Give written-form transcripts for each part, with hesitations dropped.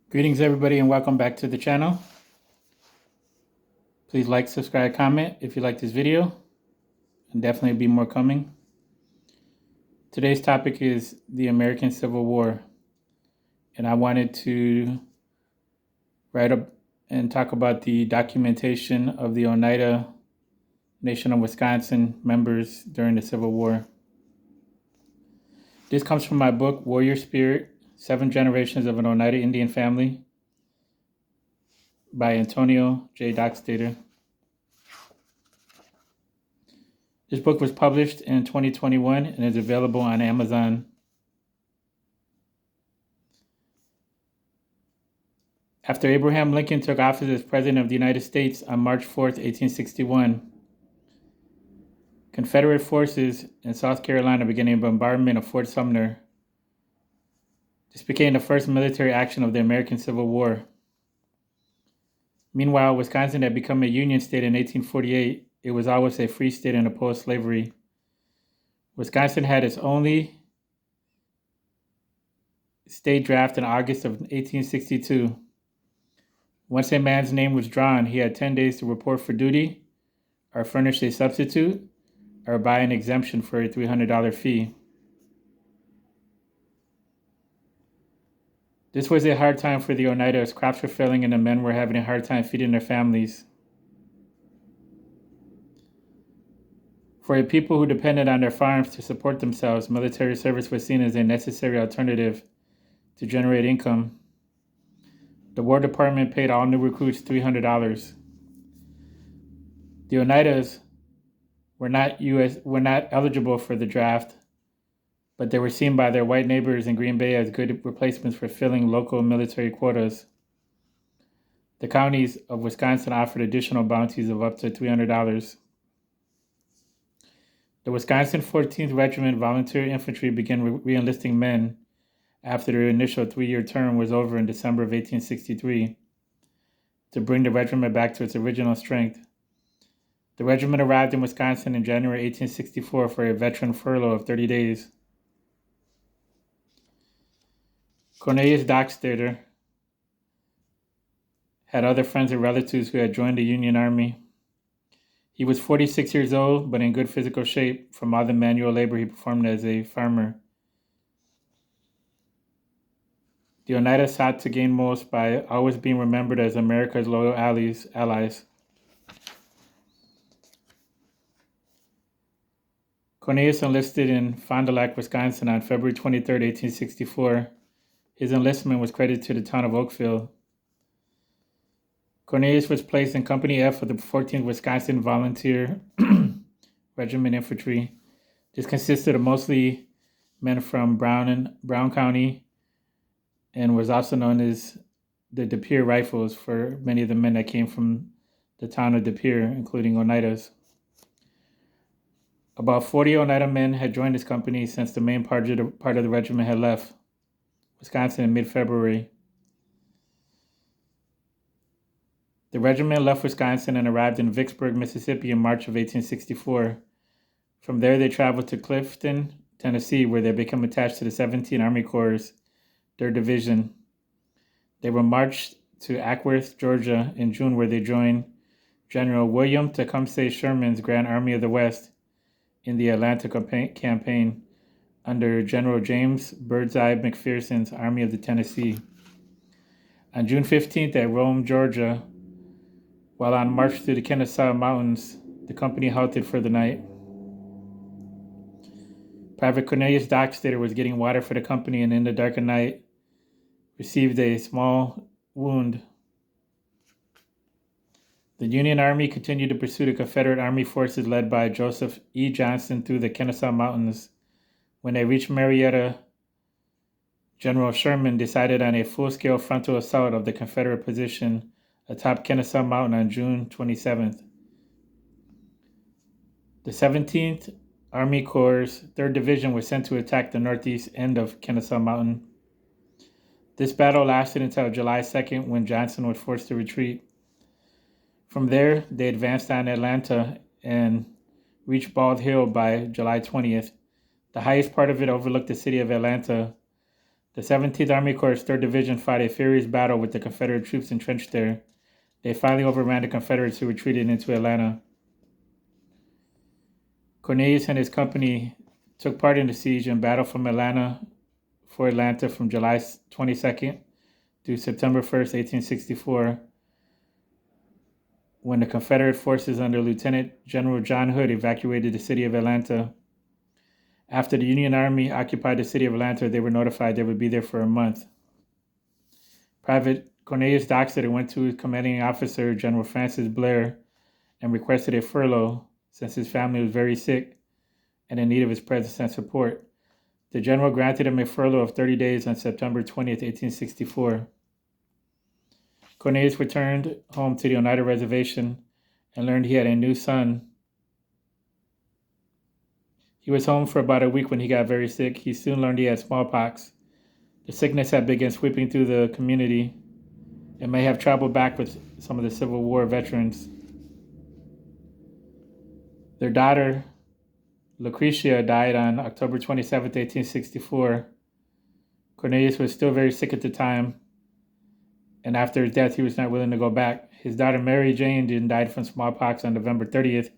Greetings, everybody, and welcome back to the channel. Please like, subscribe, comment if you like this video, and definitely be more coming. Today's topic is the American Civil War, and I wanted to write up and talk about the documentation of the Oneida Nation of Wisconsin members during the Civil War. This comes from my book, Warrior Spirit, 7 Generations of an Oneida Indian Family by Antonio J. Dockstader. This book was published in 2021 and is available on Amazon. After Abraham Lincoln took office as President of the United States on March 4, 1861, Confederate forces in South Carolina began a bombardment of Fort Sumner. This became the first military action of the American Civil War. Meanwhile, Wisconsin had become a Union state in 1848. It was always a free state and opposed slavery. Wisconsin had its only state draft in August of 1862. Once a man's name was drawn, he had 10 days to report for duty, or furnish a substitute, or buy an exemption for a $300 fee. This was a hard time for the Oneida as crops were failing and the men were having a hard time feeding their families. For a people who depended on their farms to support themselves, military service was seen as a necessary alternative to generate income. The War Department paid all new recruits $300. The Oneidas were not eligible for the draft, but they were seen by their white neighbors in Green Bay as good replacements for filling local military quotas. The counties of Wisconsin offered additional bounties of up to $300. The Wisconsin 14th Regiment Volunteer Infantry began re-enlisting men after their initial 3-year term was over in December of 1863 to bring the regiment back to its original strength. The regiment arrived in Wisconsin in January 1864 for a veteran furlough of 30 days. Cornelius Dockstader had other friends and relatives who had joined the Union Army. He was 46 years old, but in good physical shape from all the manual labor he performed as a farmer. The Oneida sought to gain most by always being remembered as America's loyal allies. Cornelius enlisted in Fond du Lac, Wisconsin on February 23, 1864. His enlistment was credited to the town of Oakville. Cornelius was placed in Company F of the 14th Wisconsin Volunteer Regiment Infantry. This consisted of mostly men from Brown County and was also known as the De Pere Rifles for many of the men that came from the town of De Pere, including Oneidas. About 40 Oneida men had joined this company since the main part of the regiment had left Wisconsin in mid-February. The regiment left Wisconsin and arrived in Vicksburg, Mississippi in March of 1864. From there, they traveled to Clifton, Tennessee, where they became attached to the 17th Army Corps' 3rd Division. They were marched to Acworth, Georgia in June, where they joined General William Tecumseh Sherman's Grand Army of the West in the Atlanta campaign under General James Birdseye McPherson's Army of the Tennessee. On June 15th at Rome, Georgia, while on march through the Kennesaw Mountains, the company halted for the night. Private Cornelius Dockstader was getting water for the company and in the dark of night received a small wound. The Union Army continued to pursue the Confederate Army forces led by Joseph E. Johnston through the Kennesaw Mountains. When they reached Marietta, General Sherman decided on a full-scale frontal assault of the Confederate position atop Kennesaw Mountain on June 27th. The 17th Army Corps' 3rd Division was sent to attack the northeast end of Kennesaw Mountain. This battle lasted until July 2nd when Johnson was forced to retreat. From there, they advanced on Atlanta and reached Bald Hill by July 20th. The highest part of it overlooked the city of Atlanta. The 17th Army Corps' 3rd Division fought a furious battle with the Confederate troops entrenched there. They finally overran the Confederates, who retreated into Atlanta. Cornelius and his company took part in the siege and battled from Atlanta for Atlanta from July 22nd through September 1st, 1864, when the Confederate forces under Lieutenant General John Hood evacuated the city of Atlanta. After the Union Army occupied the city of Atlanta, they were notified they would be there for a month. Private Cornelius Dockstader went to his commanding officer, General Francis Blair, and requested a furlough since his family was very sick and in need of his presence and support. The general granted him a furlough of 30 days on September 20th, 1864. Cornelius returned home to the Oneida reservation and learned he had a new son. He was home for about a week when he got very sick. He soon learned he had smallpox. The sickness had begun sweeping through the community and may have traveled back with some of the Civil War veterans. Their daughter, Lucretia, died on October 27, 1864. Cornelius was still very sick at the time, and after his death, he was not willing to go back. His daughter, Mary Jane, died from smallpox on November 30th,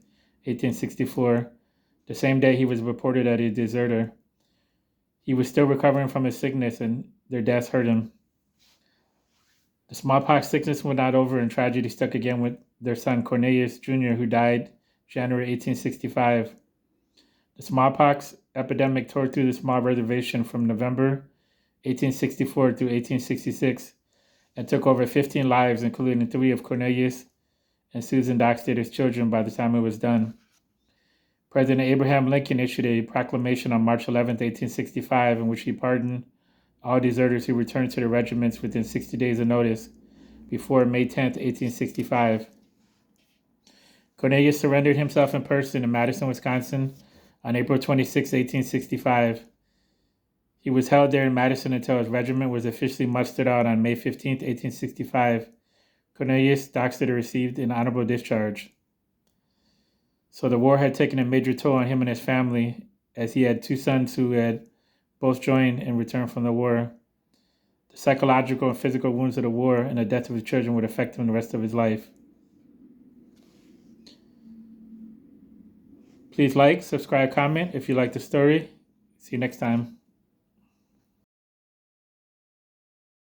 1864, the same day he was reported as a deserter. He was still recovering from his sickness, and their deaths hurt him. The smallpox sickness went not over, and tragedy struck again with their son, Cornelius Jr., who died January 1865. The smallpox epidemic tore through the small reservation from November 1864 through 1866 and took over 15 lives, including 3 of Cornelius and Susan Dockstader's children by the time it was done. President Abraham Lincoln issued a proclamation on March 11, 1865, in which he pardoned all deserters who returned to their regiments within 60 days of notice before May 10, 1865. Cornelius surrendered himself in person in Madison, Wisconsin on April 26, 1865. He was held there in Madison until his regiment was officially mustered out on May 15, 1865. Cornelius Dockstader received an honorable discharge. So the war had taken a major toll on him and his family, as he had 2 sons who had both joined and returned from the war. The psychological and physical wounds of the war and the death of his children would affect him the rest of his life. Please like, subscribe, comment if you like the story. See you next time.